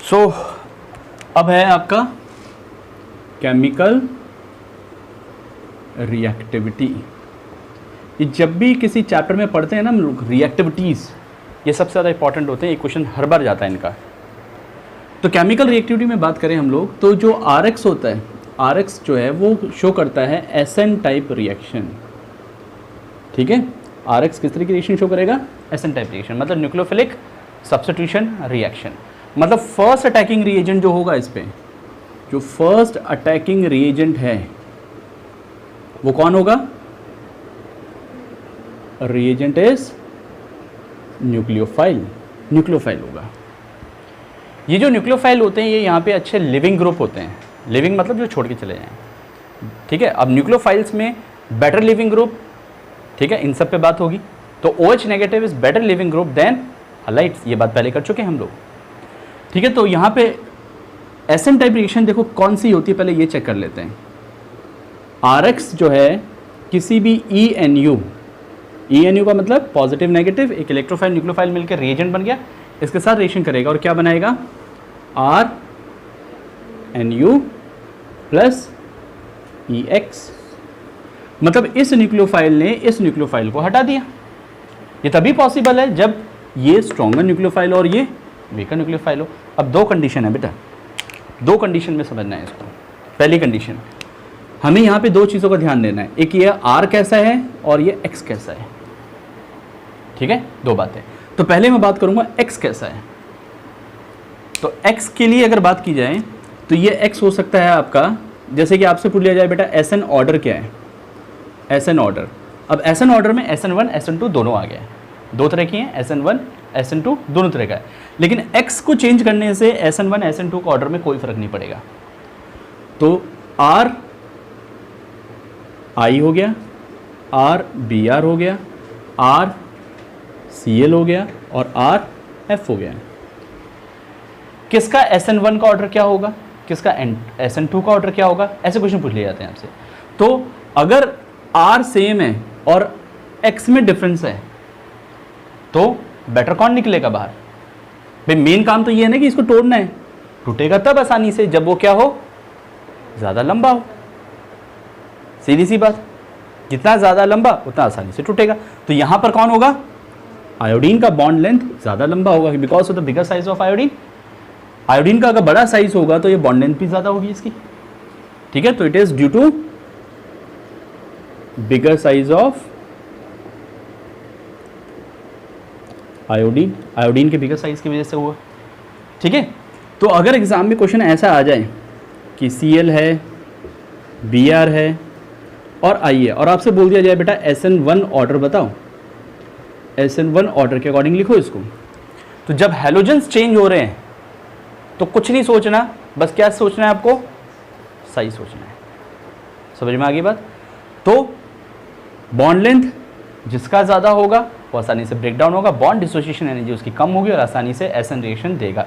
सो अब है आपका केमिकल रिएक्टिविटी। ये जब भी किसी चैप्टर में पढ़ते हैं ना हम लोग, रिएक्टिविटीज़ ये सबसे ज़्यादा इंपॉर्टेंट होते हैं। एक क्वेश्चन हर बार जाता है इनका। तो केमिकल रिएक्टिविटी में बात करें हम लोग, तो जो RX होता है, RX जो है वो शो करता है SN टाइप रिएक्शन। ठीक है, RX किस तरह की रिएक्शन शो करेगा? SN टाइप रिएक्शन, मतलब न्यूक्लियोफिलिक सब्स्टिट्यूशन रिएक्शन। मतलब फर्स्ट अटैकिंग रिएजेंट जो होगा इस पे, जो फर्स्ट अटैकिंग रिएजेंट है वो कौन होगा? रिएजेंट इज न्यूक्लियोफाइल, न्यूक्लियोफाइल होगा। ये जो न्यूक्लियोफाइल होते हैं ये यहाँ पे अच्छे लिविंग ग्रुप होते हैं। लिविंग मतलब जो छोड़ के चले जाएं। ठीक है, अब न्यूक्लियोफाइल्स में बेटर लिविंग ग्रुप, ठीक है, इन सब पे बात होगी। तो OH negative is better leaving group than halides, ये बात पहले कर चुके हैं हम लोग। ठीक है, तो यहाँ पे SN टाइप रिएक्शन देखो कौन सी होती है, पहले ये चेक कर लेते हैं। RX जो है किसी भी ENU का मतलब पॉजिटिव नेगेटिव, एक इलेक्ट्रोफाइल न्यूक्लियोफाइल मिलकर रिएजेंट बन गया, इसके साथ रिएक्शन करेगा और क्या बनाएगा? RNU plus EX। मतलब इस न्यूक्लियोफाइल ने इस न्यूक्लियोफाइल को हटा दिया। ये तभी पॉसिबल है जब ये स्ट्रॉन्गर न्यूक्लियोफाइल और ये वीकर न्यूक्लियोफाइल हो। अब दो कंडीशन है बेटा, दो कंडीशन में समझना है इसको। पहली कंडीशन, हमें यहाँ पे दो चीज़ों का ध्यान देना है, एक ये R कैसा है और ये X कैसा है। ठीक है, दो बातें। तो पहले मैं बात करूँगा X कैसा है। तो X के लिए अगर बात की जाए तो ये X हो सकता है आपका, जैसे कि आपसे पूछ लिया जाए बेटा SN ऑर्डर क्या है, SN ऑर्डर। अब SN ऑर्डर में SN1 SN2 दोनों आ गए, दो तरह की हैं, SN1 SN2 दोनों तरह का है। लेकिन X को चेंज करने से SN1 SN2 का ऑर्डर में कोई फर्क नहीं पड़ेगा। तो R I हो गया, R BR हो गया, R CL हो गया और R F हो गया। किसका SN1 का ऑर्डर क्या होगा, किसका SN2 का ऑर्डर क्या होगा, ऐसे क्वेश्चन पूछ लिए जाते हैं आपसे। तो अगर R सेम है और X में डिफरेंस है तो बेटर कौन निकलेगा बाहर? भाई मेन काम तो ये है ना कि इसको तोड़ना है। टूटेगा तब आसानी से जब वो क्या हो, ज़्यादा लंबा हो। सीधी सी बात, जितना ज़्यादा लंबा उतना आसानी से टूटेगा। तो यहाँ पर कौन होगा? आयोडीन का बॉन्ड लेंथ ज़्यादा लंबा होगा because of the bigger size of iodine. Iodine का अगर बड़ा साइज होगा तो ये बॉन्ड लेंथ भी ज़्यादा होगी इसकी। ठीक है, तो it is due to bigger size of iodine, iodine के बिगर साइज की वजह से हुआ। ठीक है, तो अगर एग्जाम में क्वेश्चन ऐसा आ जाए कि Cl है, Br है और I है और आपसे बोल दिया जाए बेटा SN1 ऑर्डर बताओ, SN1 ऑर्डर के अकॉर्डिंग लिखो इसको। तो जब हैलोजेंस चेंज हो रहे हैं तो कुछ नहीं सोचना, बस क्या सोचना है आपको? साइज सोचना है। समझ में आ गई बात? तो बॉन्ड लेंथ जिसका ज़्यादा होगा वो आसानी से ब्रेक डाउन होगा, बॉन्ड डिसोसिएशन एनर्जी उसकी कम होगी और आसानी से SN रिएक्शन देगा।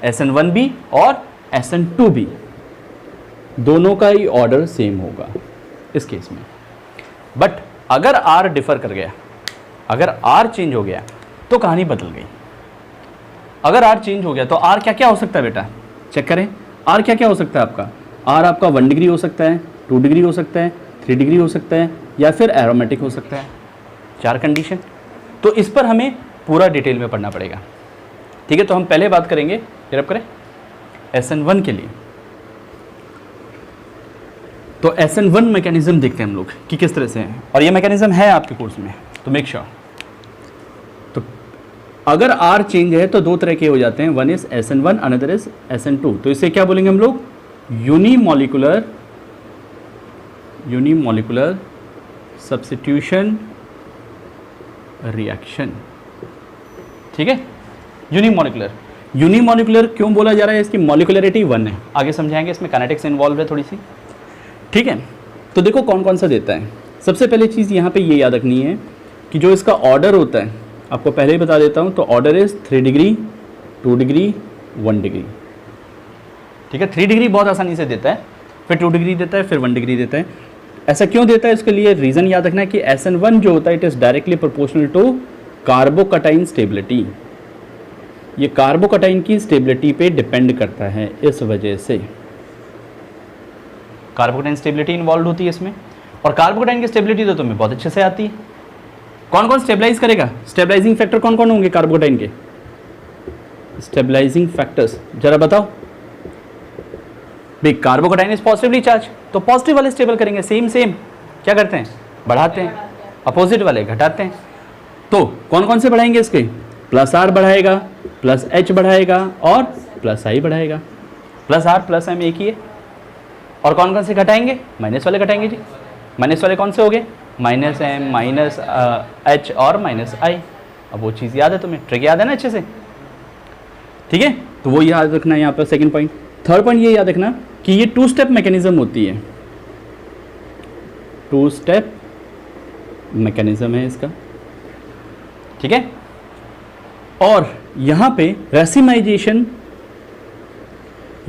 SN1B और SN2B दोनों का ही ऑर्डर सेम होगा इस केस में। बट अगर R डिफर कर गया, अगर R चेंज हो गया तो कहानी बदल गई। अगर R चेंज हो गया तो R क्या क्या हो सकता है बेटा, चेक करें। R क्या क्या हो सकता है आपका? R आपका 1 डिग्री हो सकता है, 2 डिग्री हो सकता है, 3 डिग्री हो सकता है या फिर एरोमेटिक हो सकता है। 4 कंडीशन। तो इस पर हमें पूरा डिटेल में पढ़ना पड़ेगा। ठीक है, तो हम पहले बात करेंगे, फिर अब करें SN1 के लिए। तो SN1 मैकेनिज्म देखते हैं हम लोग कि किस तरह से है, और ये मैकेनिज्म है आपके कोर्स में, तो मेक श्योर। तो अगर R चेंज है तो दो तरह के हो जाते हैं, one is SN1 another is SN2। तो इसे क्या बोलेंगे हम लोग? Unimolecular substitution reaction. ठीक है, यूनिमोलिकुलर क्यों बोला जा रहा है? इसकी मॉलिकुलरिटी 1 है, आगे समझाएंगे। इसमें काइनेटिक्स इन्वॉल्व है थोड़ी सी। ठीक है, तो देखो कौन कौन सा देता है। सबसे पहले चीज़ यहाँ पे ये याद रखनी है कि जो इसका ऑर्डर होता है, आपको पहले ही बता देता हूँ, तो order is 3 degree, 2 degree, 1 degree. ठीक है, 3 डिग्री बहुत आसानी से देता है, फिर 2 डिग्री देता है, फिर 1 डिग्री देता है। ऐसा क्यों देता है? इसके लिए रीज़न याद रखना है कि SN1 जो होता है it is directly proportional to carbocation stability. ये कार्बोकटाइन की स्टेबिलिटी पे डिपेंड करता है, इस वजह से कार्बोकटाइन स्टेबिलिटी इन्वॉल्व होती है इसमें। और कार्बोकटाइन की स्टेबिलिटी तो तुम्हें बहुत अच्छे से आती है। कौन कौन स्टेबलाइज करेगा, स्टेबलाइजिंग फैक्टर कौन कौन होंगे कार्बोकटाइन के, स्टेबलाइजिंग फैक्टर्स जरा बताओ भाई। कार्बोकटाइन इज पॉजिटिवली चार्ज, तो पॉजिटिव वाले स्टेबल करेंगे, सेम क्या करते हैं, बढ़ाते हैं, अपोजिट वाले घटाते हैं। तो कौन कौन से बढ़ाएंगे इसके, प्लस आर बढ़ाएगा, प्लस एच बढ़ाएगा और प्लस आई बढ़ाएगा। प्लस आर प्लस एम एक ही है। और कौन कौन से घटाएंगे, माइनस वाले घटाएंगे जी। माइनस वाले कौन से हो गए, माइनस एम, माइनस एच और माइनस आई। अब वो चीज़ याद है तुम्हें, ट्रिक याद है ना अच्छे से, ठीक है। तो वो याद रखना है यहाँ पर सेकंड पॉइंट। थर्ड पॉइंट ये याद रखना कि ये टू स्टेप मैकेनिज्म होती है, टू स्टेप मैकेनिज्म है इसका, ठीक है। और यहाँ पे रेसिमाइजेशन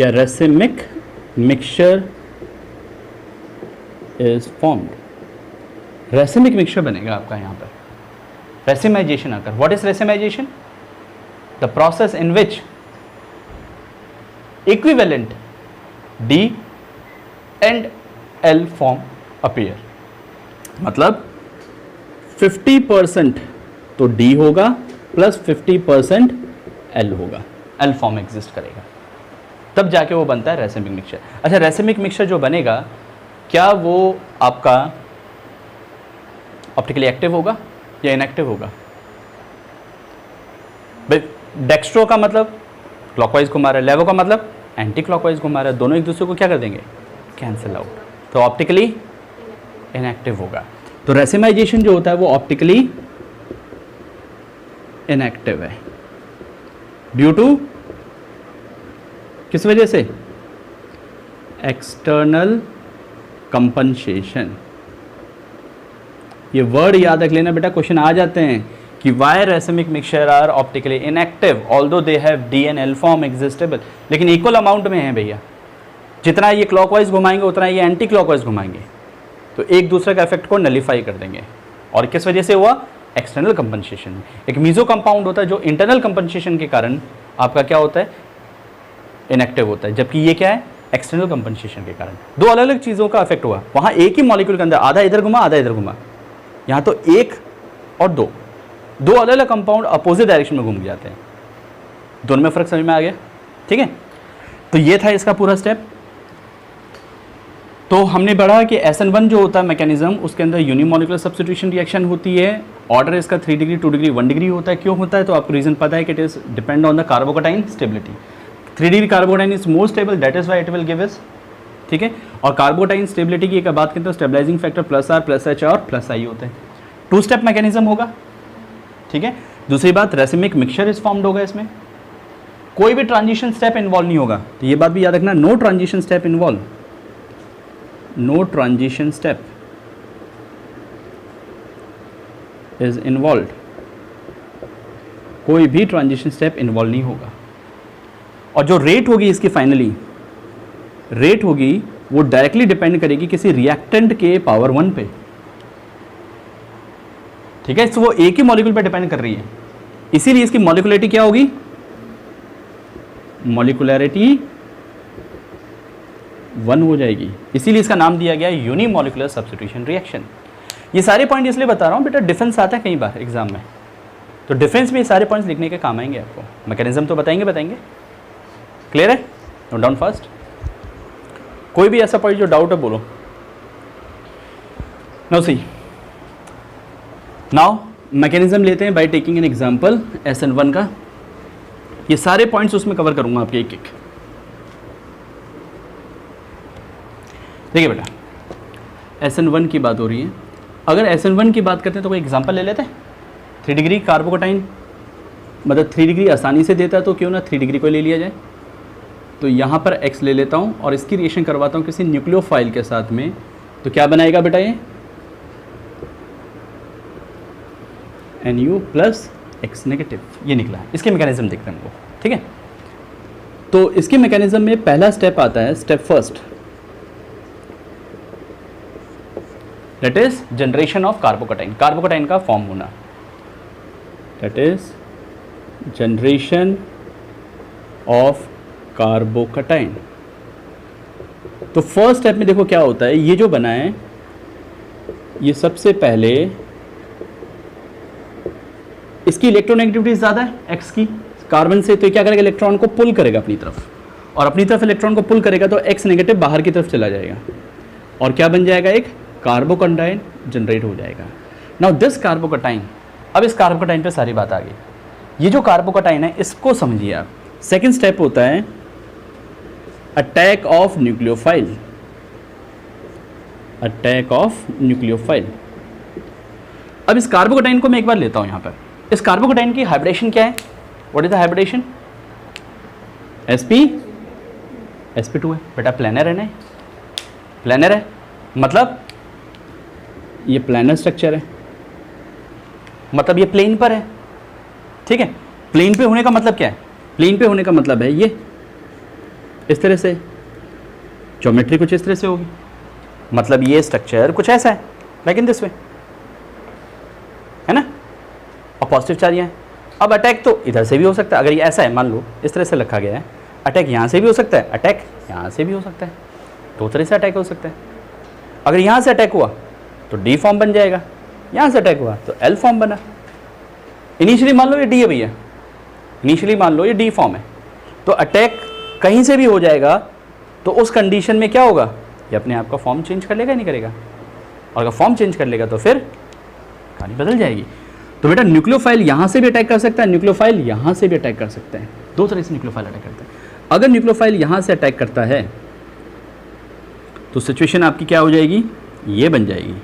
या racemic mixture is formed. Racemic mixture बनेगा आपका यहाँ पर, रेसिमाइजेशन आकर। What is racemisation, the process in which equivalent D and L form appear. मतलब 50% तो D होगा प्लस 50% L होगा, L फॉर्म एग्जिस्ट करेगा, तब जाके वो बनता है रेसिमिक मिक्सचर। अच्छा, रेसिमिक मिक्सचर जो बनेगा क्या वो आपका ऑप्टिकली एक्टिव होगा या इनएक्टिव होगा। डेक्स्ट्रो का मतलब क्लॉकवाइज घुमा रहा है, लेवो का मतलब एंटी क्लॉकवाइज घुमा रहा है, दोनों एक दूसरे को क्या कर देंगे, कैंसिल आउट, तो ऑप्टिकली इनएक्टिव होगा। तो रेसिमाइजेशन जो होता है वो ऑप्टिकली इनएक्टिव है ड्यू टू किस वजह से, एक्सटर्नल कंपनसेशन। ये वर्ड याद रख लेना बेटा, क्वेश्चन आ जाते हैं कि why racemic mixture are optically inactive although they have D and L form existable, लेकिन इक्वल अमाउंट में है भैया। जितना ये क्लॉकवाइज घुमाएंगे उतना ये एंटी क्लॉकवाइज घुमाएंगे, तो एक दूसरे का इफेक्ट को नलीफाई कर देंगे। और किस वजह से हुआ, एक्सटर्नल कंपनसेशन। एक मीजो कंपाउंड होता है जो इंटरनल कंपनसेशन के कारण आपका क्या होता है, इनएक्टिव होता है, जबकि ये क्या है, एक्सटर्नल कंपनसेशन के कारण। दो अलग अलग चीज़ों का इफेक्ट हुआ, वहाँ एक ही मॉलिक्यूल के अंदर आधा इधर घुमा आधा इधर घुमा, यहाँ तो एक और दो अलग अलग कंपाउंड अपोजिट डायरेक्शन में घूम जाते हैं। दोनों में फर्क समझ में आ गया, ठीक है। तो ये था इसका पूरा स्टेप। तो हमने पढ़ा कि SN1 जो होता है मैकेनिज्म, उसके अंदर यूनिमोलिकुलर सब्स्टिट्यूशन रिएक्शन होती है। ऑर्डर इसका 3 डिग्री 2 डिग्री 1 डिग्री होता है। क्यों होता है, तो आपको रीजन पता है कि it is depend on the कार्बोकटाइन stability. 3 degree कार्बोकटाइन is more stable, that is why it will give us, ठीक है। और कार्बोकटाइन स्टेबिलिटी की एक बात करते हैं, stabilising factor plus R plus H और प्लस आई होते हैं। 2 स्टेप मैकेनिज्म होगा, ठीक है। दूसरी बात, रेसिमिक मिक्सचर इज फॉर्म्ड होगा, इसमें कोई भी ट्रांजिशन स्टेप इन्वॉल्व नहीं होगा, तो ये बात भी याद रखना, no transition step involve, no transition step is involve, कोई भी ट्रांजिशन स्टेप इन्वॉल्व नहीं होगा। और जो रेट होगी इसकी फाइनली रेट होगी वो डायरेक्टली डिपेंड करेगी किसी रिएक्टेंट के पावर 1 पे, ठीक है। तो वो एक ही मॉलिक्यूल पे डिपेंड कर रही है, इसीलिए इसकी मॉलिकुलरिटी क्या होगी, मॉलिकुलरिटी 1 हो जाएगी, इसीलिए इसका नाम दिया गया यूनिमोलिकुलर सब्स्टिट्यूशन रिएक्शन। ये सारे पॉइंट इसलिए बता रहा हूँ बेटा, डिफरेंस आता है कई बार एग्जाम में, तो डिफरेंस में ये सारे पॉइंट्स लिखने के काम आएंगे आपको। मैकेनिज्म तो बताएंगे, क्लियर है, नोट डाउन फास्ट। कोई भी ऐसा पॉइंट जो डाउट है बोलो। नाउ सी, नाउ मैकेनिज्म लेते हैं by taking an example SN1 का। ये सारे पॉइंट्स उसमें कवर करूंगा आपके एक एक। देखिए बेटा, SN1 की बात हो रही है। अगर SN1 की बात करते हैं तो कोई एग्जांपल ले लेते हैं। 3 डिग्री कार्बोकटाइन, मतलब 3 डिग्री आसानी से देता है, तो क्यों ना 3 डिग्री को ले लिया जाए। तो यहाँ पर X ले लेता हूँ और इसकी रिएक्शन करवाता हूँ किसी न्यूक्लियोफाइल के साथ में, तो क्या बनाएगा बेटा, ये Nu प्लस X नेगेटिव, ये निकला है। इसके मैकेनिज्म देखते हैं हमको, ठीक है। तो इसके मैकेनिज्म में पहला स्टेप आता है, step first, that is generation of कार्बोकटाइन, कार्बोकटाइन का फॉर्म होना, दैट इज जनरेशन ऑफ कार्बोकटाइन। तो फर्स्ट स्टेप में देखो क्या होता है, ये जो बना है ये सबसे पहले इसकी इलेक्ट्रोनेगेटिविटी ज़्यादा है एक्स की कार्बन से, तो ये क्या करेगा, इलेक्ट्रॉन को पुल करेगा अपनी तरफ, और अपनी तरफ इलेक्ट्रॉन को पुल करेगा तो एक्स नेगेटिव बाहर की तरफ चला जाएगा और क्या बन जाएगा, एक कार्बोकटाइन जनरेट हो जाएगा। नाउ दिस कार्बोकटाइन, अब इस कार्बोकटाइन पे सारी बात आ गई। ये जो कार्बोकटाइन है इसको समझिए आप। सेकेंड स्टेप होता है attack of nucleophile, attack of nucleophile. अब इस कार्बोकटाइन को मैं एक बार लेता हूं यहां पर। इस कार्बोकटाइन की हाइब्रिडेशन क्या है, what is the hybridisation, sp2 है बेटा, प्लेनर है ना, प्लेनर है, मतलब ये प्लेनर स्ट्रक्चर है, मतलब ये प्लेन पर है, ठीक है। प्लेन पे होने का मतलब क्या है, प्लेन पे होने का मतलब है ये इस तरह से, ज्योमेट्री कुछ इस तरह से होगी, मतलब ये स्ट्रक्चर कुछ ऐसा है, लाइक इन दिस वे, है ना, और पॉजिटिव चार्ज है। अब अटैक तो इधर से भी हो सकता है, अगर ये ऐसा है, मान लो इस तरह से रखा गया है, अटैक यहाँ से भी हो सकता है, अटैक यहाँ से भी हो सकता है, दो तरह से अटैक हो सकता है। अगर यहाँ से अटैक हुआ तो डी फॉर्म बन जाएगा, यहाँ से अटैक हुआ तो एल फॉर्म बना। इनिशियली मान लो ये डी है भैया, इनिशियली मान लो ये डी फॉर्म है, तो अटैक कहीं से भी हो जाएगा तो उस कंडीशन में क्या होगा, ये अपने आप का फॉर्म चेंज कर लेगा, नहीं करेगा, और अगर फॉर्म चेंज कर लेगा तो फिर कहानी बदल जाएगी। तो बेटा न्यूक्लियोफाइल यहाँ से भी अटैक कर सकता है, न्यूक्लियोफाइल यहाँ से भी अटैक कर सकता है, दो तरह से न्यूक्लियोफाइल अटैक करता है। अगर न्यूक्लियोफाइल यहाँ से अटैक करता है तो सिचुएशन आपकी क्या हो जाएगी, ये बन जाएगी,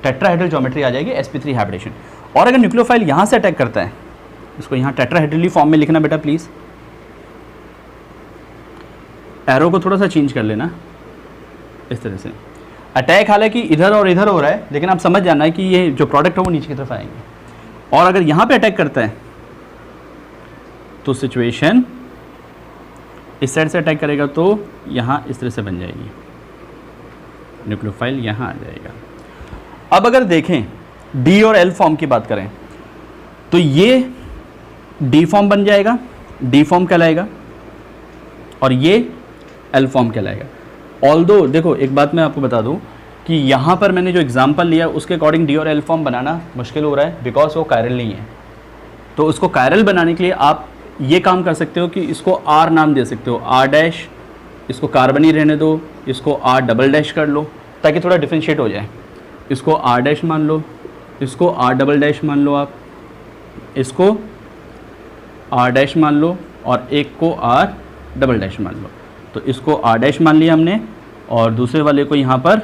टेट्राहेड्रल ज्योमेट्री आ जाएगी, sp3 हाइब्रिडेशन। और अगर न्यूक्लियोफाइल यहाँ से अटैक करता है, इसको यहाँ टेट्राहेड्रली फॉर्म में लिखना बेटा प्लीज, एरो को थोड़ा सा चेंज कर लेना इस तरह से। अटैक हालांकि इधर और इधर हो रहा है, लेकिन आप समझ जाना है कि ये जो प्रोडक्ट है वो नीचे की तरफ आएंगे। और अगर यहाँ पे अटैक करता है तो सिचुएशन इस साइड से अटैक करेगा तो यहाँ इस तरह से बन जाएगी, न्यूक्लियोफाइल यहाँ आ जाएगा। अब अगर देखें डी और एल फॉर्म की बात करें तो ये डी फॉर्म बन जाएगा, डी फॉर्म कहलाएगा, और ये एल फॉर्म कहलाएगा। ऑल्दो देखो एक बात मैं आपको बता दूं कि यहाँ पर मैंने जो एग्जांपल लिया उसके अकॉर्डिंग डी और एल फॉर्म बनाना मुश्किल हो रहा है, बिकॉज वो कायरल नहीं है। तो उसको कायरल बनाने के लिए आप ये काम कर सकते हो कि इसको आर नाम दे सकते हो, आर डैश, इसको कार्बन ही रहने दो, इसको आर डबल डैश कर लो ताकि थोड़ा डिफ्रेंशिएट हो जाए। इसको आर डैश मान लो, इसको आर डबल डैश मान लो, आप इसको आर डैश मान लो, और एक को आर डबल डैश मान लो। तो इसको आर डैश मान लिया हमने, और दूसरे वाले को यहाँ पर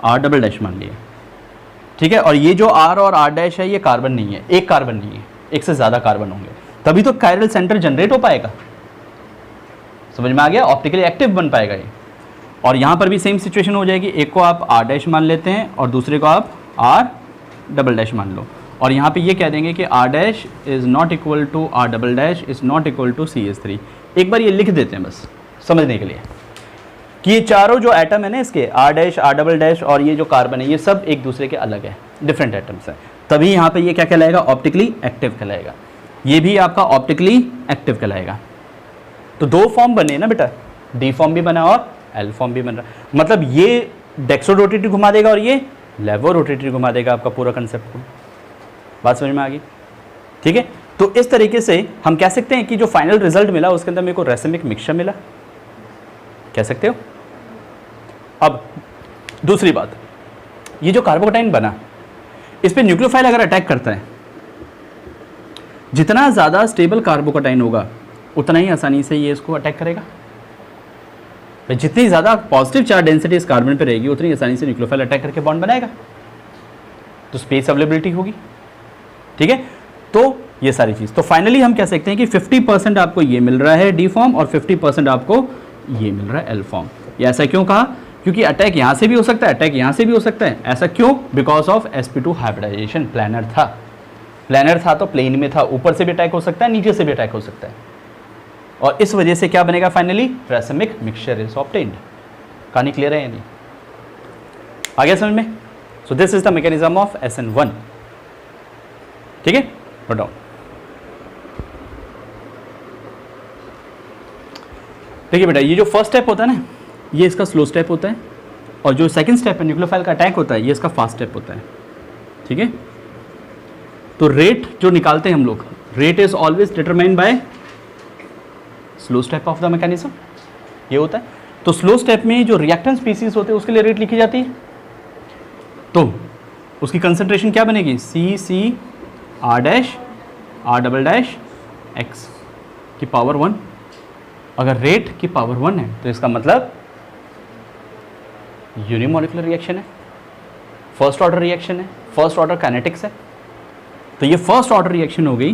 आर डबल डैश मान लिया, ठीक है। और ये जो आर और आर डैश है ये कार्बन नहीं है, एक कार्बन नहीं है, एक से ज़्यादा कार्बन होंगे, तभी तो कायरल सेंटर जनरेट हो पाएगा। समझ में आ गया, ऑप्टिकली एक्टिव बन पाएगा ये। और यहाँ पर भी सेम सिचुएशन हो जाएगी, एक को आप आर डैश मान लेते हैं और दूसरे को आप आर डबल डैश मान लो, और यहाँ पे ये कह देंगे कि R dash is not equal to R double dash is not equal to CH3। एक बार ये लिख देते हैं बस समझने के लिए कि ये चारों जो एटम है ना इसके, R dash, R double dash और ये जो कार्बन है, ये सब एक दूसरे के अलग है, डिफरेंट एटम्स है, तभी यहाँ पे ये क्या कहलाएगा, ऑप्टिकली एक्टिव कहलाएगा। ये भी आपका ऑप्टिकली एक्टिव कहलाएगा। तो दो फॉर्म बने ना बेटा, डी फॉर्म भी बना और एल फॉर्म भी बन रहा, मतलब ये डेक्सो रोटेटरी घुमा देगा और ये लेवो रोटेटरी घुमा देगा आपका पूरा कंसेप्ट को। बात समझ में आ गई, ठीक है। तो इस तरीके से हम कह सकते हैं कि जो फाइनल रिजल्ट मिला उसके अंदर मेरे को रेसिमिक मिक्सचर मिला, कह सकते हो। अब दूसरी बात, ये जो कार्बोकटाइन बना इस पे न्यूक्लियोफाइल अगर अटैक करता है, जितना ज़्यादा स्टेबल कार्बोकटाइन होगा उतना ही आसानी से ये इसको अटैक करेगा। जितनी ज़्यादा पॉजिटिव चार्ज डेंसिटी इस कार्बन पे रहेगी उतनी आसानी से न्यूक्लियोफाइल अटैक करके बॉन्ड बनाएगा, तो स्पेस अवेलेबिलिटी होगी, ठीक है। तो ये सारी चीज़, तो फाइनली हम कह सकते हैं कि 50% आपको ये मिल रहा है डी फॉर्म और 50% आपको ये मिल रहा है एल फॉर्म। ये ऐसा क्यों कहा, क्योंकि अटैक यहाँ से भी हो सकता है, अटैक यहाँ से भी हो सकता है। ऐसा क्यों, because of sp2 hybridisation. Planar था, प्लानर था तो प्लेन में था, ऊपर से भी अटैक हो सकता है, नीचे से भी अटैक हो सकता है, और इस वजह से क्या बनेगा finally, racemic mixture is obtained. कहानी क्लियर है या नहीं, आ गया समझ में। So this is the mechanism of SN1। ठीक है, बताओ। देखिए बेटा, ये जो फर्स्ट स्टेप होता है ना, ये इसका स्लो स्टेप होता है, और जो सेकंड स्टेप है न्यूक्लियोफाइल का अटैक होता है, ये इसका फास्ट स्टेप होता है। ठीक है, तो रेट जो निकालते हैं हम लोग, rate is always determined by slow step of the mechanism, ये होता है। तो स्लो स्टेप में जो रिएक्टेंट स्पीसीज होते हैं उसके लिए रेट लिखी जाती है, तो उसकी कंसंट्रेशन क्या बनेगी, C C R dash R double dash X की पावर 1। अगर रेट की पावर 1 है तो इसका मतलब यूनिमोलिकुलर रिएक्शन है, फर्स्ट ऑर्डर रिएक्शन है, फर्स्ट ऑर्डर काइनेटिक्स है। तो ये फर्स्ट ऑर्डर रिएक्शन हो गई,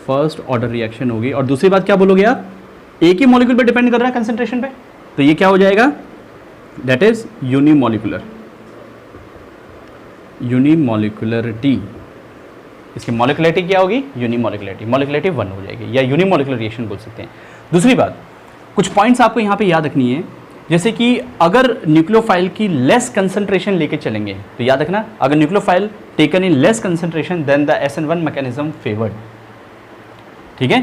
फर्स्ट ऑर्डर रिएक्शन हो गई। और दूसरी बात क्या बोलोगे आप, एक ही मॉलिक्यूल पे डिपेंड कर रहा है कंसंट्रेशन पे, तो ये क्या हो जाएगा, दैट इज यूनिमोलिकुलर, यूनिमोलिकुलरिटी। इसकी मॉलिकुलरिटी क्या होगी, यूनिमोलिकुलरिटी, मॉलिकुलरिटी 1 हो जाएगी, या यूनिमोलिकुलर रिएक्शन बोल सकते हैं। दूसरी बात, कुछ पॉइंट्स आपको यहाँ पे याद रखनी है, जैसे कि अगर न्यूक्लियोफाइल की लेस कंसंट्रेशन लेके चलेंगे तो याद रखना, अगर nucleophile taken in less concentration then the SN1 mechanism favoured. ठीक है,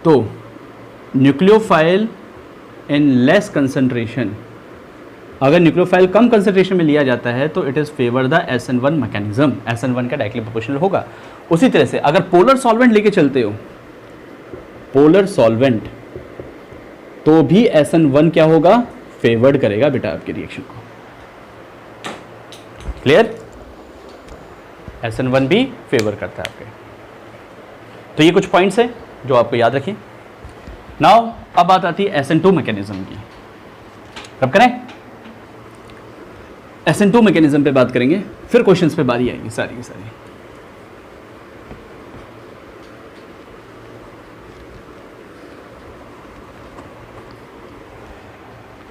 तो न्यूक्लियोफाइल इन लेस कंसंट्रेशन, अगर न्यूक्लियोफाइल कम कंसंट्रेशन में लिया जाता है तो it is favour the SN1 mechanism, SN1 का डायरेक्टली प्रोपोर्शनल होगा। उसी तरह से अगर पोलर सॉल्वेंट लेके चलते हो, पोलर सॉल्वेंट, तो भी SN1 क्या होगा, फेवर्ड करेगा बेटा आपके रिएक्शन को। क्लियर, SN1 भी फेवर करता है आपके। तो ये कुछ पॉइंट्स है जो आपको याद रखें। नाउ अब बात आती है SN2 मैकेनिज्म की। कब करें, SN2 मैकेनिज्म पे बात करेंगे, फिर क्वेश्चंस पे बारी आएगी सारी की सारी।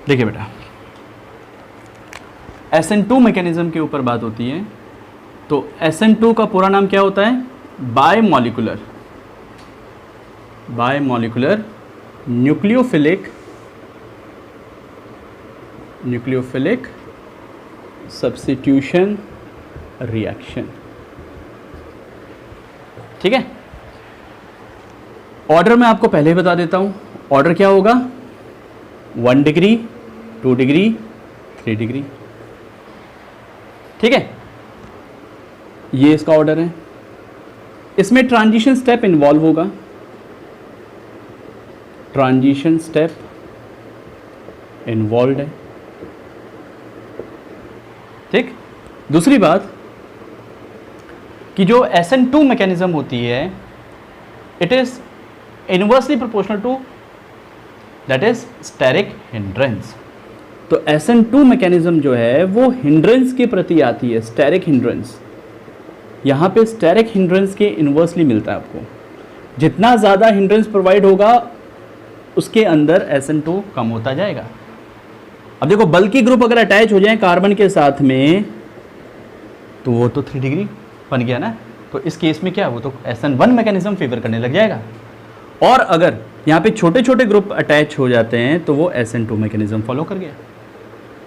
देखिए बेटा, SN2 मैकेनिज्म के ऊपर बात होती है, तो SN2 का पूरा नाम क्या होता है, बायमॉलिकुलर, बायमॉलिकुलर न्यूक्लियोफिलिक, न्यूक्लियोफिलिक सब्स्टिट्यूशन रिएक्शन। ठीक है, ऑर्डर मैं आपको पहले ही बता देता हूं, ऑर्डर क्या होगा, 1 डिग्री, 2 डिग्री, 3 डिग्री। ठीक है, ये इसका ऑर्डर है। इसमें ट्रांजिशन स्टेप इन्वॉल्व होगा, ट्रांजिशन स्टेप इन्वॉल्व है। ठीक, दूसरी बात कि जो SN2 मैकेनिज्म होती है, it is inversely proportional to that is steric hindrance. तो SN2 मैकेनिज्म जो है वो हिंड्रेंस के प्रति आती है, स्टेरिक हिंड्रेंस। यहाँ पे स्टेरिक हिंड्रेंस के इनवर्सली मिलता है आपको, जितना ज़्यादा हिंड्रेंस प्रोवाइड होगा उसके अंदर SN2 कम होता जाएगा। अब देखो, बल्कि ग्रुप अगर अटैच हो जाए कार्बन के साथ में तो वो तो 3 डिग्री बन गया ना, तो इस केस में क्या, वो तो SN1 मैकेनिज्म फेवर करने लग जाएगा। और अगर यहाँ पे छोटे छोटे ग्रुप अटैच हो जाते हैं तो वो SN2 मैकेनिज्म फॉलो कर गया,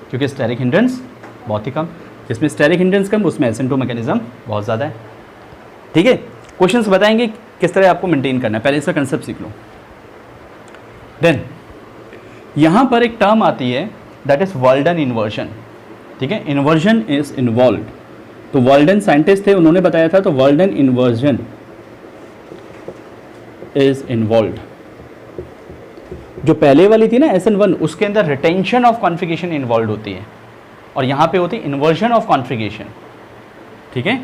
क्योंकि स्टेरिक हिंड्रेंस बहुत ही कम, जिसमें स्टेरिक हिंड्रेंस कम उसमें SN2 मैकेनिज्म बहुत ज़्यादा है। ठीक है, क्वेश्चंस बताएंगे किस तरह आपको मेंटेन करना है, पहले इसका कंसेप्ट सीख लो। देन यहाँ पर एक टर्म आती है दैट इज वाल्डन इन्वर्जन। ठीक है, इन्वर्जन इज इन्वॉल्व। तो वाल्डन साइंटिस्ट थे, उन्होंने बताया था, तो वाल्डन इन्वर्जन इज इन्वॉल्व। जो पहले वाली थी ना SN1, उसके अंदर रिटेंशन ऑफ कॉन्फिगरेशन इन्वॉल्व होती है, और यहाँ पे होती है इन्वर्जन ऑफ कॉन्फिगरेशन। ठीक है,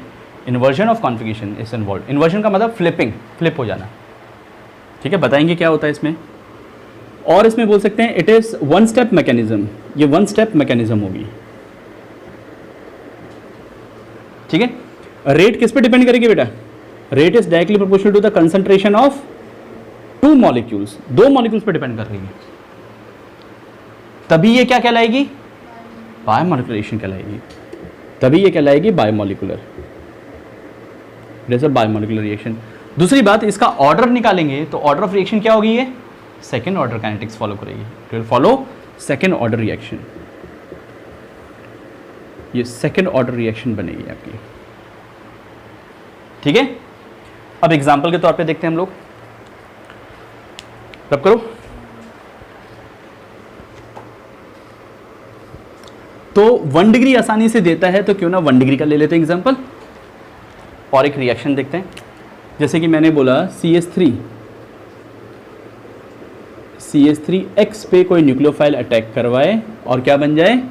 inversion of configuration is involve. Inversion का मतलब फ्लिपिंग, फ्लिप हो जाना। ठीक है, बताएंगे क्या होता है इसमें। और इसमें बोल सकते हैं इट इज 1 स्टेप मैकेनिज्म, ये 1 स्टेप मैकेनिज्म होगी। ठीक है, रेट किस पे डिपेंड करेगी बेटा, rate is directly proportional to the concentration of 2 molecules, 2 molecules पे डिपेंड कर रही है, तभी ये क्या कहलाएगी, बायोमॉलिकुलरेशन कहलाएगी, तभी ये कहलाएगी बायोमॉलिकुलर, इट इज अ बायोमॉलिकुलर रिएक्शन। दूसरी बात, इसका ऑर्डर निकालेंगे तो ऑर्डर ऑफ रिएक्शन क्या होगी, ये सेकेंड ऑर्डर काइनेटिक्स फॉलो करेगी, it will follow second order reaction, ये सेकेंड ऑर्डर रिएक्शन बनेगी आपकी। ठीक है, अब एग्जाम्पल के तौर पे देखते हैं हम लोग, रब करो। तो 1 डिग्री आसानी से देता है, तो क्यों ना 1 डिग्री का ले लेते हैं एग्जाम्पल, और एक रिएक्शन देखते हैं। जैसे कि मैंने बोला CH3X पे कोई न्यूक्लियोफाइल अटैक करवाए और क्या बन जाए,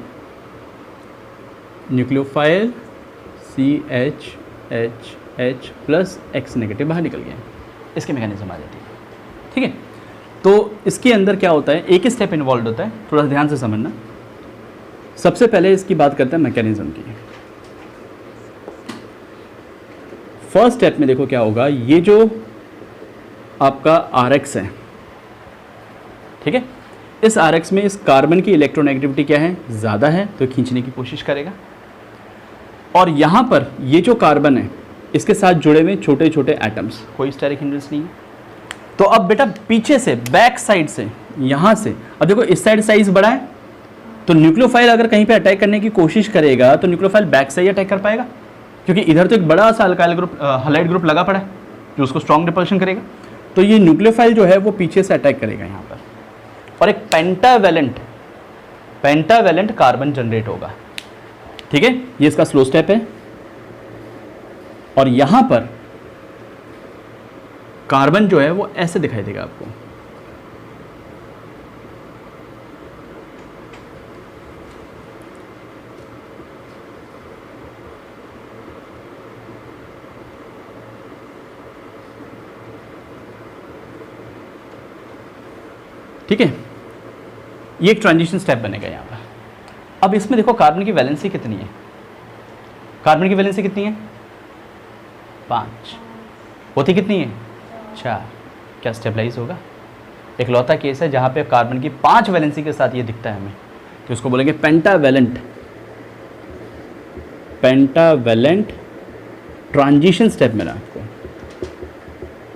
nucleophile CHH plus X negative बाहर निकल गया, इसके मैकेनिज्म आ जाती है। ठीक है, तो इसके अंदर क्या होता है, एक ही स्टेप इन्वॉल्व होता है, थोड़ा ध्यान से समझना। सबसे पहले इसकी बात करते हैं मैकेनिज्म की। फर्स्ट स्टेप में देखो क्या होगा, ये जो आपका RX है, ठीक है, इस RX में इस कार्बन की इलेक्ट्रोनेगेटिविटी क्या है, ज़्यादा है, तो खींचने की कोशिश करेगा। और यहाँ पर ये जो कार्बन है, इसके साथ जुड़े हुए छोटे छोटे एटम्स, कोई स्टेरिक हिंड्रेंस नहीं है। तो अब बेटा पीछे से, बैक साइड से, यहाँ से, अब देखो इस साइड साइज बड़ा है, तो न्यूक्लियोफाइल अगर कहीं पे अटैक करने की कोशिश करेगा तो न्यूक्लियोफाइल बैक से ही अटैक कर पाएगा, क्योंकि इधर तो एक बड़ा सा अल्काइल ग्रुप, हैलाइड ग्रुप लगा पड़ा है जो उसको स्ट्रॉन्ग रिपल्शन करेगा। तो ये न्यूक्लियोफाइल जो है वो पीछे से अटैक करेगा यहाँ पर, और एक पेंटावैलेंट कार्बन जनरेट होगा। ठीक है, ये इसका स्लो स्टेप है। और यहां पर कार्बन जो है वो ऐसे दिखाई देगा आपको, ठीक है, ये एक ट्रांजिशन स्टेप बनेगा यहाँ पर। अब इसमें देखो कार्बन की वैलेंसी कितनी है, कार्बन की वैलेंसी कितनी है, 5, होती कितनी है, 4। क्या स्टेबलाइज होगा? इकलौता केस है जहाँ पे कार्बन की 5 वैलेंसी के साथ ये दिखता है हमें, तो इसको बोलेंगे पेंटावैलेंट ट्रांजिशन स्टेप मिला आपको,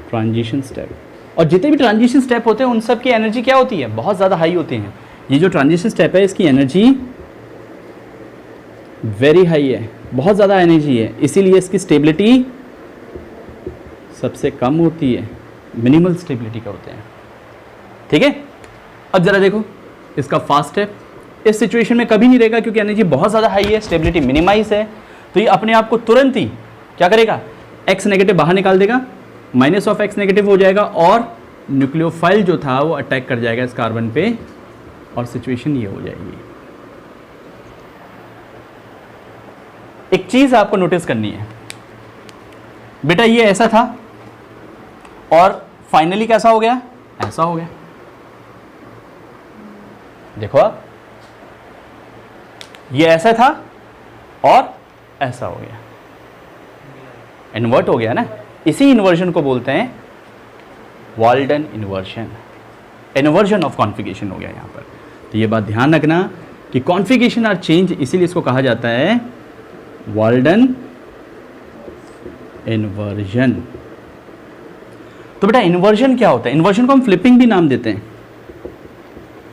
ट्रांजिशन स्टेप। और जितने भी ट्रांजिशन स्टेप होते हैं उन सब की एनर्जी क्या होती है, बहुत ज़्यादा हाई होती है। ये जो ट्रांजिशन स्टेप है इसकी एनर्जी वेरी हाई है, बहुत ज़्यादा एनर्जी है, इसीलिए इसकी स्टेबिलिटी सबसे कम होती है, मिनिमल स्टेबिलिटी का होते हैं। ठीक है, अब जरा देखो इसका फास्ट स्टेप, इस सिचुएशन में कभी नहीं रहेगा क्योंकि एनर्जी बहुत ज़्यादा हाई है, स्टेबिलिटी मिनिमाइज है, तो ये अपने आप को तुरंत ही क्या करेगा, X नेगेटिव बाहर निकाल देगा, -X नेगेटिव हो जाएगा, और न्यूक्लियोफाइल जो था वो अटैक कर जाएगा इस कार्बन पे, और सिचुएशन ये हो जाएगी। एक चीज आपको नोटिस करनी है बेटा, ये ऐसा था और फाइनली कैसा हो गया, ऐसा हो गया। देखो आप, ये ऐसा था और ऐसा हो गया, इन्वर्ट हो गया ना। इसी इन्वर्जन को बोलते हैं Walden inversion, inversion of configuration हो गया यहाँ पर। तो ये बात ध्यान रखना कि कॉन्फिगरेशन आर चेंज, इसीलिए इसको कहा जाता है वाल्डन इन्वर्जन। तो बेटा इन्वर्जन क्या होता है, इन्वर्जन को हम फ्लिपिंग भी नाम देते हैं,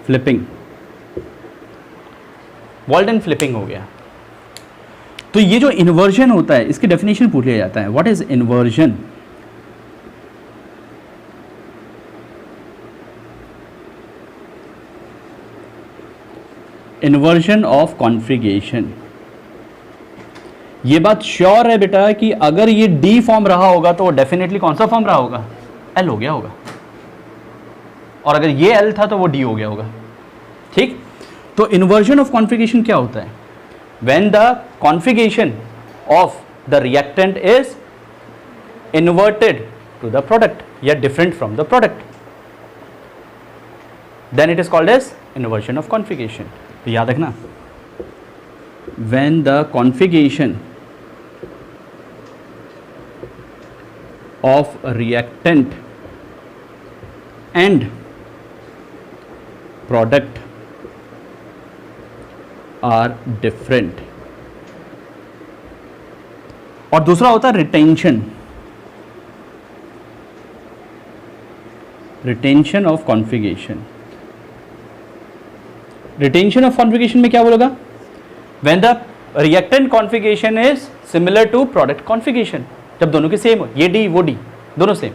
फ्लिपिंग, वाल्डन फ्लिपिंग हो गया। तो ये जो इन्वर्जन होता है इसकी डेफिनेशन पूछ लिया जाता है, what is inversion. Inversion of configuration, ये बात श्योर है बेटा कि अगर ये डी फॉर्म रहा होगा तो वो डेफिनेटली कौन सा फॉर्म रहा होगा, एल हो गया होगा, और अगर ये एल था तो वो डी हो गया होगा। ठीक, तो इन्वर्जन ऑफ कॉन्फिगरेशन क्या होता है, when the configuration of the reactant is inverted to the product या different from the product, then it is called as inversion of configuration. तो याद रखना, when the configuration of reactant and product are different, और दूसरा होता है retention, retention of configuration. Retention of configuration में क्या बोलेगा, when the reactant configuration is similar to product configuration, जब दोनों के सेम हो, ये डी वो डी दोनों सेम।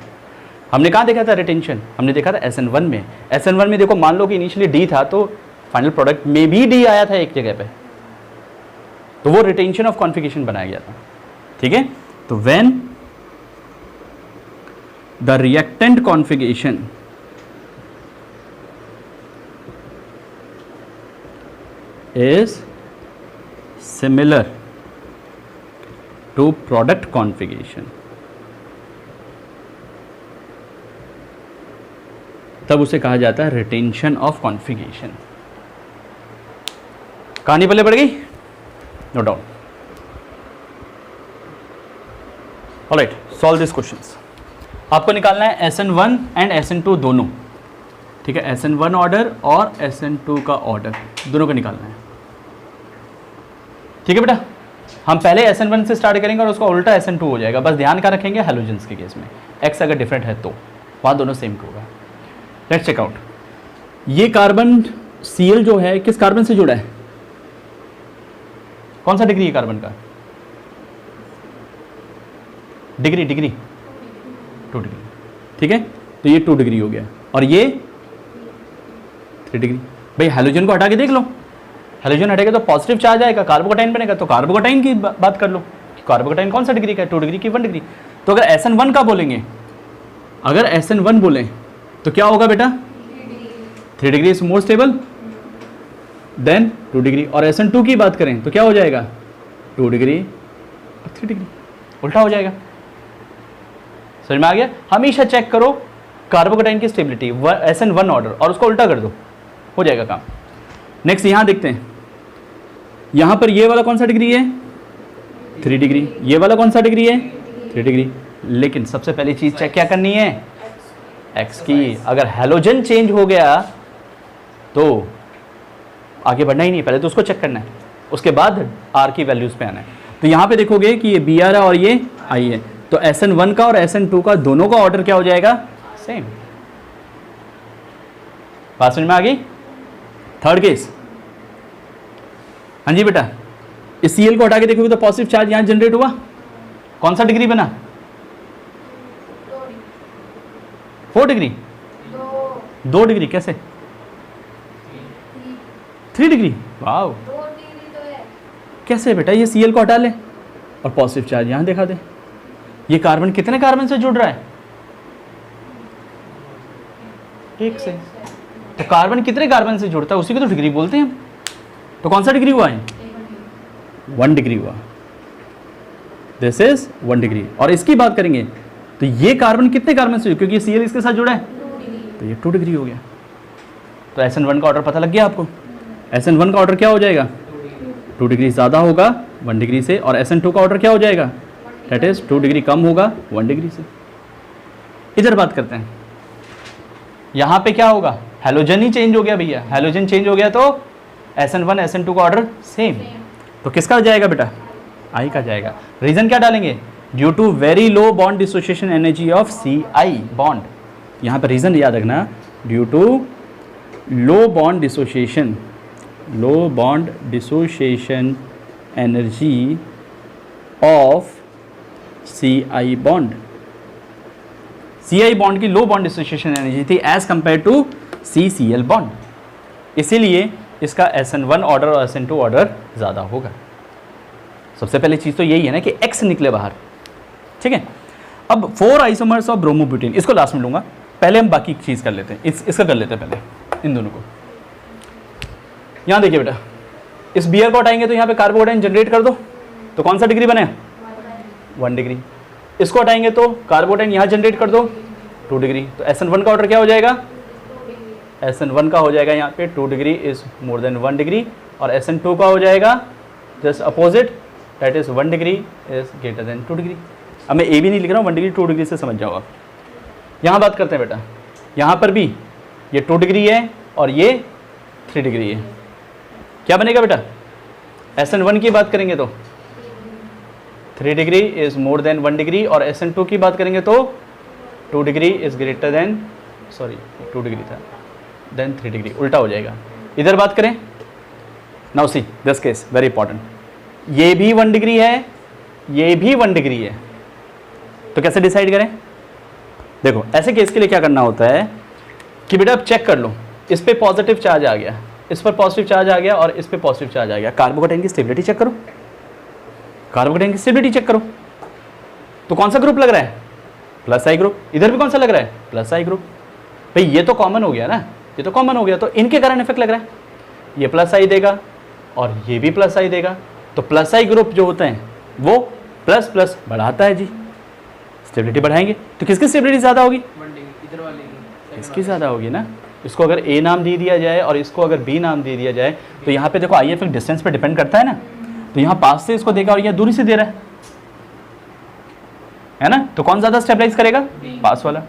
हमने कहाँ देखा था रिटेंशन, हमने देखा था SN1 में। SN1 में देखो मान लो कि इनिशियली डी था तो फाइनल प्रोडक्ट में भी डी आया था एक जगह पे, तो वो रिटेंशन ऑफ कॉन्फ़िगरेशन बनाया गया था। ठीक है, तो when the reactant configuration is similar to product configuration, तब उसे कहा जाता है रिटेंशन ऑफ कॉन्फ़िगरेशन। कहानी पहले पड़ गई, no doubt. Alright, solve this questions. आपको निकालना है SN1 एंड SN2 दोनों। ठीक है, SN1 ऑर्डर और SN2 का ऑर्डर दोनों को निकालना है। ठीक है बेटा, हम पहले SN1 से स्टार्ट करेंगे और उसका उल्टा SN2 हो जाएगा। बस ध्यान का रखेंगे हैलोजेंस के केस में X अगर डिफरेंट है तो वहाँ दोनों सेम होगा। Let's check out. ये कार्बन Cl जो है किस कार्बन से जुड़ा है, कौन सा डिग्री है कार्बन का? Degree 2 degree. ठीक है, तो ये 2 डिग्री हो गया और ये 3 डिग्री। भाई हैलोजन को हटा के देख लो, हैलोजन हटेगा तो पॉजिटिव चार्ज आएगा, कार्बोकटाइन बनेगा। तो कार्बोकटाइन की बात कर लो, कार्बोकटाइन कौन सा डिग्री का है, 2 डिग्री की 1 डिग्री। तो अगर SN1 का बोलेंगे, अगर SN1 बोलें तो क्या होगा बेटा, 3 degree is more stable then 2 degree. और SN2 की बात करें तो क्या हो जाएगा, 2 डिग्री और 3 डिग्री, उल्टा हो जाएगा। समझ में आ गया? हमेशा चेक करो कार्बोकटाइन की स्टेबिलिटी, SN1 ऑर्डर, और उसको उल्टा कर दो, हो जाएगा काम। नेक्स्ट यहाँ देखते हैं, यहाँ पर ये वाला कौन सा डिग्री है, 3 डिग्री। ये वाला कौन सा डिग्री है, 3 डिग्री। लेकिन सबसे पहली चीज़ चेक क्या करनी है, X की। अगर हैलोजन चेंज हो गया तो आगे बढ़ना ही नहीं, पहले तो उसको चेक करना है, उसके बाद R की वैल्यूज़ पे आना है। तो यहाँ पे देखोगे कि ये Br है और ये I है, तो SN1 का और SN2 का दोनों का ऑर्डर क्या हो जाएगा, सेम। बात समझ में आ गई? थर्ड केस, हाँ जी बेटा, इस Cl को हटा के देखोगे तो पॉजिटिव चार्ज यहाँ जनरेट हुआ, कौन सा डिग्री बना, 4 डिग्री, 2 डिग्री, कैसे 3 डिग्री, वाह, कैसे बेटा, ये Cl को हटा ले और पॉजिटिव चार्ज यहाँ दिखा दे। ये कार्बन कितने कार्बन से जुड़ रहा है, एक से। तो कार्बन कितने कार्बन से जुड़ता है, उसी को तो डिग्री बोलते हैं हम। तो कौन सा डिग्री हुआ है, 1 डिग्री हुआ, दिस इज 1 डिग्री। और इसकी बात करेंगे तो ये कार्बन कितने कार्बन से, क्योंकि Cl इसके साथ जुड़ा है, तो ये 2 डिग्री हो गया। तो SN1 का ऑर्डर पता लग गया आपको। SN1 का ऑर्डर क्या हो जाएगा, 2 डिग्री ज़्यादा होगा 1 डिग्री से, और SN2 का ऑर्डर क्या हो जाएगा, दैट इज 2 डिग्री कम होगा 1 डिग्री से। इधर बात करते हैं, यहाँ पे क्या होगा, हैलोजन ही चेंज हो गया भैया, हैलोजन चेंज हो गया तो SN1 SN2 का ऑर्डर सेम। तो किसका जाएगा बेटा, I का जाएगा। रीजन क्या डालेंगे, due to very low bond dissociation energy of Ci bond. यहाँ पर रीजन याद रखना, due to low bond dissociation energy of Ci bond. Ci bond की लो बॉन्ड डिसोसिएशन एनर्जी थी as compare to CCl bond, इसीलिए इसका SN1 order और SN2 order ज़्यादा होगा। सबसे पहले चीज़ तो यही है ना कि X निकले बाहर। ठीक है, अब 4 आइसोमर्स ऑफ ब्रोमोब्यूटेन, इसको लास्ट में लूँगा, पहले हम बाकी चीज़ कर लेते हैं, इसका कर लेते हैं पहले इन दोनों को। यहाँ देखिए बेटा, इस Br को हटाएंगे तो यहाँ पे कार्बोकटाइन जनरेट कर दो, तो कौन सा डिग्री बने, 1 डिग्री। इसको हटाएंगे तो कार्बोकटाइन यहाँ जनरेट कर दो, 2 डिग्री। तो SN1 का ऑर्डर क्या हो जाएगा, SN1 का हो जाएगा यहाँ पे 2 degree is more than 1 degree, और SN2 का हो जाएगा just opposite, that is 1 degree is greater than 2 degree. अब मैं ए भी नहीं लिख रहा हूँ, 1 डिग्री 2 डिग्री से समझ जाओ आप। यहाँ बात करते हैं बेटा, यहाँ पर भी ये 2 डिग्री है और ये 3 डिग्री है, क्या बनेगा बेटा, SN1 की बात करेंगे तो 3 degree is more than 1 degree, और SN2 की बात करेंगे तो 2 degree is greater than, sorry 2 degree था, देन 3 डिग्री, उल्टा हो जाएगा। इधर बात करें, now see this case very important, ये भी 1 डिग्री है, ये भी 1 डिग्री है, तो कैसे डिसाइड करें? देखो ऐसे केस के लिए क्या करना होता है कि बेटा अब चेक कर लो, इस पे पॉजिटिव चार्ज आ गया, इस पर पॉजिटिव चार्ज आ गया और इस पे पॉजिटिव चार्ज आ गया, कार्बोकेटाइन की स्टेबिलिटी चेक करो, कार्बोकेटाइन की स्टेबिलिटी चेक करो। तो कौन सा ग्रुप लग रहा है? प्लस आई ग्रुप। इधर भी कौन सा लग रहा है? प्लस आई ग्रुप। भाई ये तो कॉमन हो गया ना, ये तो कॉमन हो गया, तो इनके कारण इफेक्ट लग रहा है। ये प्लस आई देगा और ये भी प्लस आई देगा, तो प्लस आई ग्रुप जो होते हैं वो प्लस प्लस बढ़ाता है जी, स्टेबिलिटी बढ़ाएंगे। तो किसकी स्टेबिलिटी ज़्यादा होगी? इधर वाले की, इसकी ज़्यादा होगी ना। इसको अगर ए नाम दे दिया जाए और इसको अगर बी नाम दे दिया जाए, तो यहाँ पे देखो आई इफेक्ट डिस्टेंस पे डिपेंड करता है ना, तो यहाँ पास से इसको देगा और यहाँ दूरी से दे रहा है ना, तो कौन ज़्यादा स्टेबलाइज करेगा? पास वाला।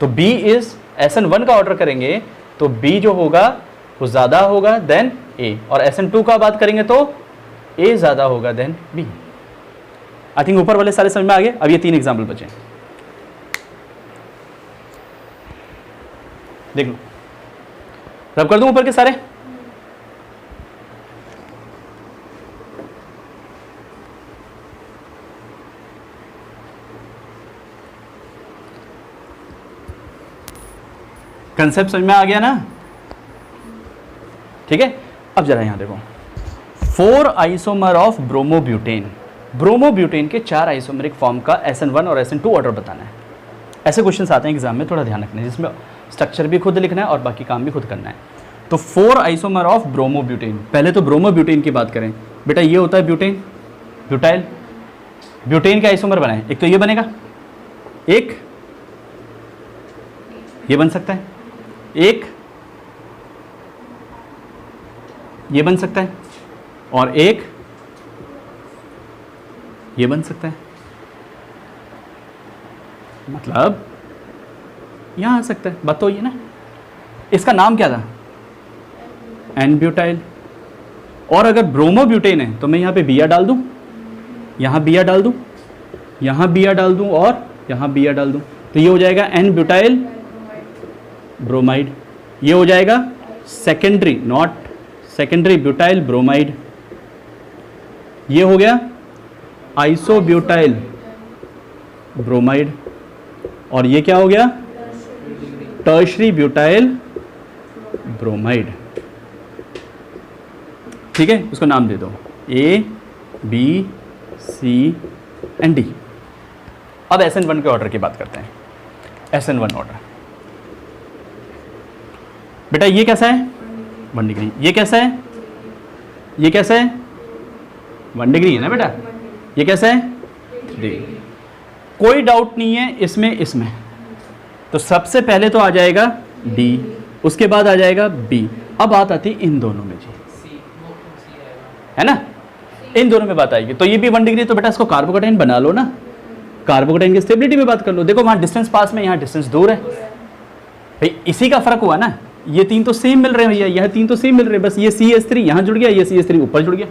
तो B इज SN1 का ऑर्डर करेंगे तो B जो होगा वो ज़्यादा होगा देन A, और SN2 का बात करेंगे तो A ज़्यादा होगा देन B। आई थिंक ऊपर वाले सारे समझ में आ गए। अब ये 3 एग्जाम्पल बचे, देख लो, रब कर दूं ऊपर के सारे। कंसेप्ट समझ में आ गया ना? ठीक है। अब जरा यहां देखो, 4 आइसोमर ऑफ ब्रोमोब्यूटेन। ब्रोमोब्यूटेन के 4 आइसोमरिक फॉर्म का SN1 और SN2 ऑर्डर बताना है। ऐसे क्वेश्चंस आते हैं एग्जाम में, थोड़ा ध्यान रखना है, जिसमें स्ट्रक्चर भी खुद लिखना है और बाकी काम भी खुद करना है। तो 4 आइसोमर ऑफ ब्रोमोब्यूटेन। पहले तो ब्रोमोब्यूटेन की बात करें, बेटा ये होता है ब्यूटेन, ब्यूटाइल। ब्यूटेन के आइसोमर बनाए, एक तो ये बनेगा, एक ये बन सकता है, एक ये बन सकता है और एक ये बन सकता है। मतलब यहां आ सकता है, बात तो ये ना। इसका नाम क्या था? एन-ब्यूटाइल। और अगर ब्रोमोब्यूटेन है तो मैं यहां पे बिया डाल दूं, यहां बिया डाल दूं, यहां बिया डाल दूं और यहां बिया डाल दूं, तो ये हो जाएगा एन-ब्यूटाइल ब्रोमाइड। ये हो जाएगा secondary, not secondary butyl bromide. ये हो गया आइसोब्यूटाइल ब्रोमाइड। और ये क्या हो गया? Tertiary butyl bromide. ठीक है, उसको नाम दे दो A, B, C and D। अब SN1 के ऑर्डर की बात करते हैं। SN1 ऑर्डर, बेटा ये कैसा है? 1 डिग्री। ये कैसा है? ये कैसा है? 1 डिग्री है ना बेटा। ये कैसा है? 3 डिग्री। कोई डाउट नहीं है इसमें, इसमें तो सबसे पहले तो आ जाएगा D, उसके बाद आ जाएगा B। अब बात आती है इन दोनों में जी, है ना, इन दोनों में बात आएगी। तो ये भी 1 डिग्री, तो बेटा इसको कार्बोकेटाइन बना लो ना, कार्बोकेटाइन की स्टेबिलिटी में बात कर लो। देखो वहां डिस्टेंस पास में, यहाँ डिस्टेंस दूर है भाई, इसी का फर्क हुआ ना। ये 3 तो सेम मिल रहे हैं भैया, यह 3 तो सेम मिल रहे हैं, बस ये CH3 यहां जुड़ गया, ये CH3 ऊपर जुड़ गया।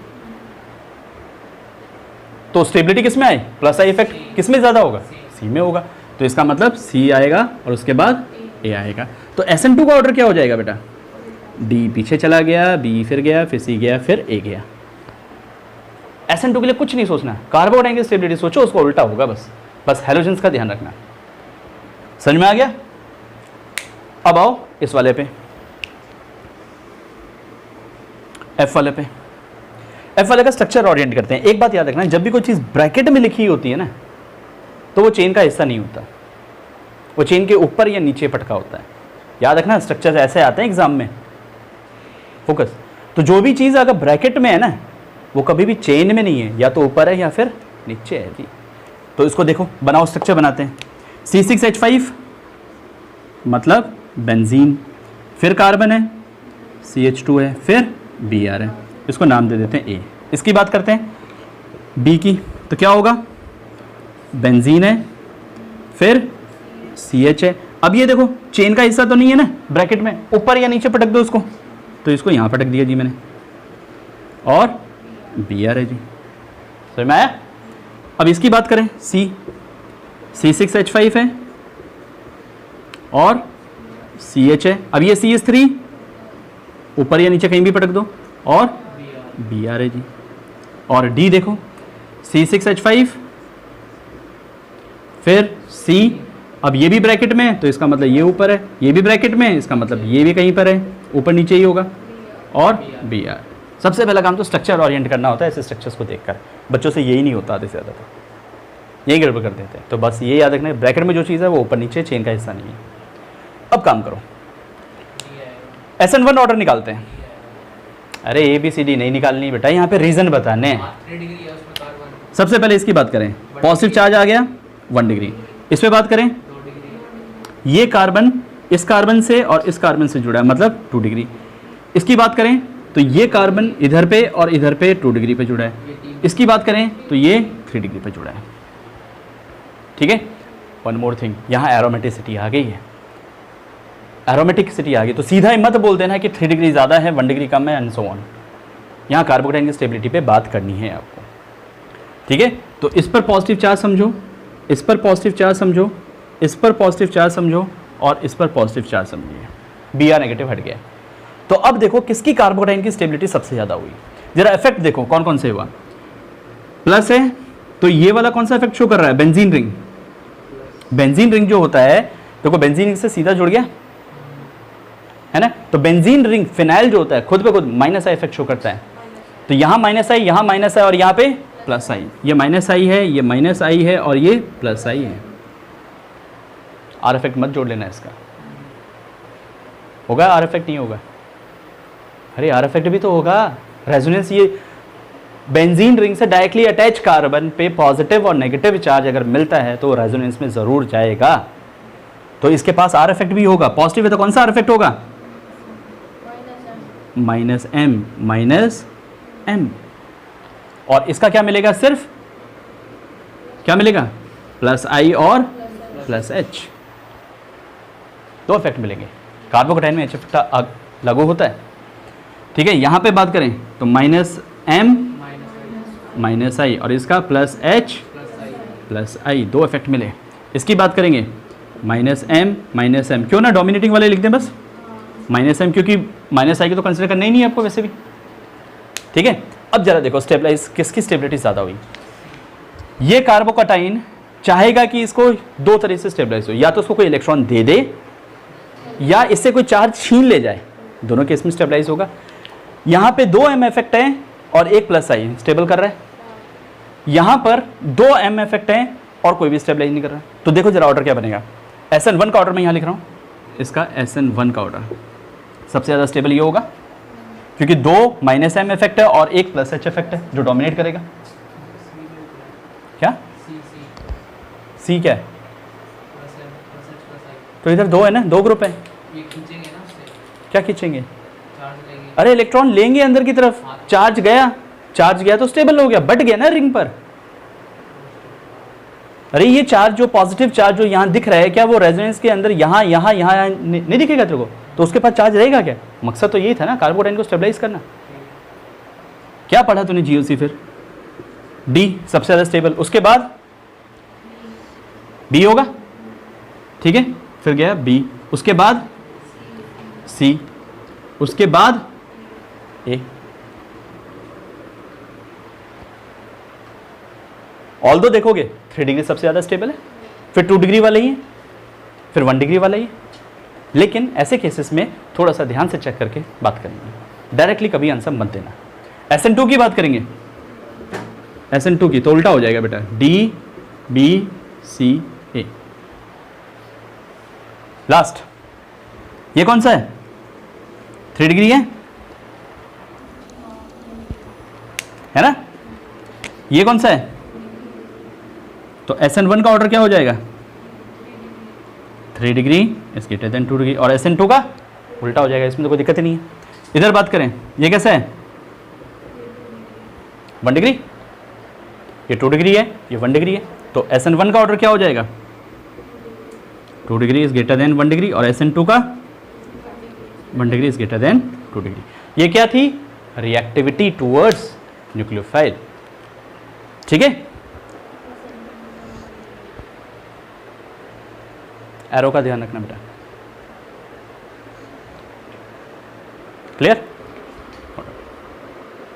तो स्टेबिलिटी किस में आई? प्लस आई इफेक्ट किस में ज्यादा होगा? C में होगा। तो इसका मतलब C आएगा और उसके बाद A आएगा। तो SN2 का ऑर्डर क्या हो जाएगा बेटा? D पीछे चला गया, B फिर गया, फिर C गया, फिर A गया। SN2 के लिए कुछ नहीं सोचना, कार्बोकेटाइन की स्टेबिलिटी सोचो, उसको उल्टा होगा बस। बस हैलोजेंस का ध्यान रखना। समझ में आ गया? अब आओ इस वाले पे, F वाले पे। F वाले का स्ट्रक्चर ओरिएंट करते हैं। एक बात याद रखना, जब भी कोई चीज़ ब्रैकेट में लिखी होती है ना, तो वो चेन का हिस्सा नहीं होता, वो चेन के ऊपर या नीचे पटका होता है। याद रखना, स्ट्रक्चर ऐसे आते हैं एग्जाम में, फोकस। तो जो भी चीज़ अगर ब्रैकेट में है ना, वो कभी भी चेन में नहीं है, या तो ऊपर है या फिर नीचे है जी। तो इसको देखो, बनाओ, स्ट्रक्चर बनाते हैं। C6H5 मतलब बेंजीन, फिर कार्बन है, CH2 है, फिर Br है। इसको नाम दे देते हैं A। इसकी बात करते हैं B की, तो क्या होगा? बेंजीन है, फिर CH है। अब ये देखो चेन का हिस्सा तो नहीं है ना ब्रैकेट में, ऊपर या नीचे पटक दो उसको, तो इसको यहाँ पटक दिया जी मैंने, और Br है जी। समझ में आया? अब इसकी बात करें, C6H5 है और CH है। अब ये CH3 ऊपर या नीचे कहीं भी पटक दो, और Br है जी। और D देखो, C6H5 फिर C, अब ये भी ब्रैकेट में है तो इसका मतलब ये ऊपर है, ये भी ब्रैकेट में है इसका मतलब ये भी कहीं पर है, ऊपर नीचे ही होगा, और BR। सबसे पहला काम तो स्ट्रक्चर ओरिएंट करना होता है ऐसे स्ट्रक्चर्स को देखकर, बच्चों से यही नहीं होता आधे से ज़्यादा, तो यही गड़बड़ कर देते हैं। तो बस ये याद रखना है ब्रैकेट में जो चीज़ है वो ऊपर नीचे, चेन का हिस्सा नहीं है। अब काम करो, SN1 ऑर्डर निकालते हैं। अरे ABCD नहीं निकालनी बेटा, यहाँ पे रीज़न बताने हैं। 3 डिग्री है उसमें कार्बन, सबसे पहले इसकी बात करें, पॉजिटिव चार्ज आ गया 1 डिग्री। इस पे बात करें, 2 डिग्री, ये कार्बन इस कार्बन से और इस कार्बन से जुड़ा है मतलब 2 डिग्री। इसकी बात करें तो ये कार्बन इधर पे और इधर पे 2 डिग्री पे जुड़ा है। ये 3 इसकी बात करें तो ये 3 डिग्री पे जुड़ा है। ठीक है, वन मोर थिंग, यहाँ एरोमेटिसिटी आ गई है, एरोमेटिसिटी आ गई, तो सीधा ही मत बोल देना कि 3 डिग्री ज़्यादा है 1 डिग्री कम है एंड सो ऑन। यहाँ कार्बोकेटाइन की स्टेबिलिटी पे बात करनी है आपको। ठीक है, तो इस पर पॉजिटिव चार्ज समझो, इस पर पॉजिटिव चार्ज समझो, इस पर पॉजिटिव चार्ज समझो, और इस पर पॉजिटिव चार्ज समझिए। BR नेगेटिव हट गया। तो अब देखो किसकी कार्बोकेटाइन की स्टेबिलिटी सबसे ज़्यादा हुई, जरा इफेक्ट देखो कौन कौन से हुआ। प्लस है तो ये वाला कौन सा इफेक्ट शो कर रहा है, बेंजीन रिंग। बेंजीन रिंग जो होता है देखो, बेंजीन रिंग से सीधा जुड़ गया है ना, तो बेंजीन रिंग फिनाइल जो होता है खुद पे खुद -I इफेक्ट शो करता है। तो यहाँ -I, यहाँ -I और यहाँ पे +I, ये -I है, ये -I है और ये +I है। R इफेक्ट मत जोड़ लेना इसका, होगा R इफेक्ट नहीं होगा? अरे R इफेक्ट भी तो होगा, रेजोनेंस। ये बेंजीन रिंग से डायरेक्टली अटैच कार्बन पे पॉजिटिव और नेगेटिव चार्ज अगर मिलता है तो रेजोनेंस में ज़रूर जाएगा, तो इसके पास R इफेक्ट भी होगा। पॉजिटिव है तो कौन सा R इफेक्ट होगा, -M। और इसका क्या मिलेगा, सिर्फ क्या मिलेगा, +I और +H, दो इफेक्ट मिलेंगे। कार्बोकेटाइन में H इफेक्ट लागू होता है। ठीक है, यहाँ पे बात करें तो -M -I और इसका +H +I, दो इफेक्ट मिले। इसकी बात करेंगे -M -M, क्यों ना डोमिनेटिंग वाले लिख दें बस -M, क्योंकि -I को तो कंसिडर करना ही नहीं है आपको वैसे भी। ठीक है, अब जरा देखो स्टेबलाइज किसकी स्टेबिलिटी ज़्यादा हुई। ये कार्बोकेटाइन चाहेगा कि इसको दो तरह से स्टेबलाइज हो, या तो उसको कोई इलेक्ट्रॉन दे दे या इससे कोई चार्ज छीन ले जाए, दोनों केस में स्टेबलाइज होगा। यहाँ पे 2 M इफेक्ट है और एक +I स्टेबल कर रहा है, यहाँ पर 2 M इफेक्ट है और कोई भी स्टेबलाइज नहीं कर रहा। तो देखो जरा ऑर्डर क्या बनेगा। SN1 का ऑर्डर मैं यहाँ लिख रहा हूँ, इसका SN1 का ऑर्डर सबसे ज़्यादा स्टेबल ये होगा, क्योंकि 2 -M इफेक्ट है और एक +H इफेक्ट है जो डोमिनेट करेगा। क्या C क्या है, तो इधर 2 है ना, 2 ग्रुप है, ये खींचेंगे ना उससे, क्या खींचेंगे, चार्ज लेंगे। अरे इलेक्ट्रॉन लेंगे अंदर की तरफ, चार्ज गया तो स्टेबल हो गया, बट गया ना रिंग पर। अरे ये चार्ज जो पॉजिटिव चार्ज जो यहाँ दिख रहा है, क्या वो रेजोनेंस के अंदर यहाँ नहीं दिखेगा तेरे को, तो उसके पास चार्ज रहेगा क्या? मकसद तो यही था ना कार्बोकेटाइन को स्टेबलाइज करना। क्या पढ़ा तूने GOC? फिर D सबसे ज़्यादा स्टेबल, उसके बाद B होगा। ठीक है, फिर गया B, उसके बाद C, उसके बाद A। ऑल दो देखोगे 3 डिग्री सबसे ज़्यादा स्टेबल है, फिर 2 डिग्री वाला ही है, फिर 1 डिग्री वाला ही है। लेकिन ऐसे केसेस में थोड़ा सा ध्यान से चेक करके बात करनी है, डायरेक्टली कभी आंसर मत देना। SN2 की बात करेंगे, SN2 की तो उल्टा हो जाएगा बेटा, D B C A। Last ये कौन सा है, 3 डिग्री है ना, ये कौन सा है, तो SN1 का ऑर्डर क्या हो जाएगा, 3 degree is greater than 2 degree, और SN2 का उल्टा हो जाएगा, इसमें तो कोई दिक्कत ही नहीं है। इधर बात करें, ये कैसा है, 1 डिग्री, ये 2 डिग्री है, ये 1 डिग्री है, तो SN1 का ऑर्डर क्या हो जाएगा, 2 degree is greater than 1 degree, और SN2 का 1 degree is greater than 2 degree. ये क्या थी, रिएक्टिविटी टूवर्ड्स न्यूक्लियोफाइल। ठीक है, एरो का ध्यान रखना बेटा, क्लियर।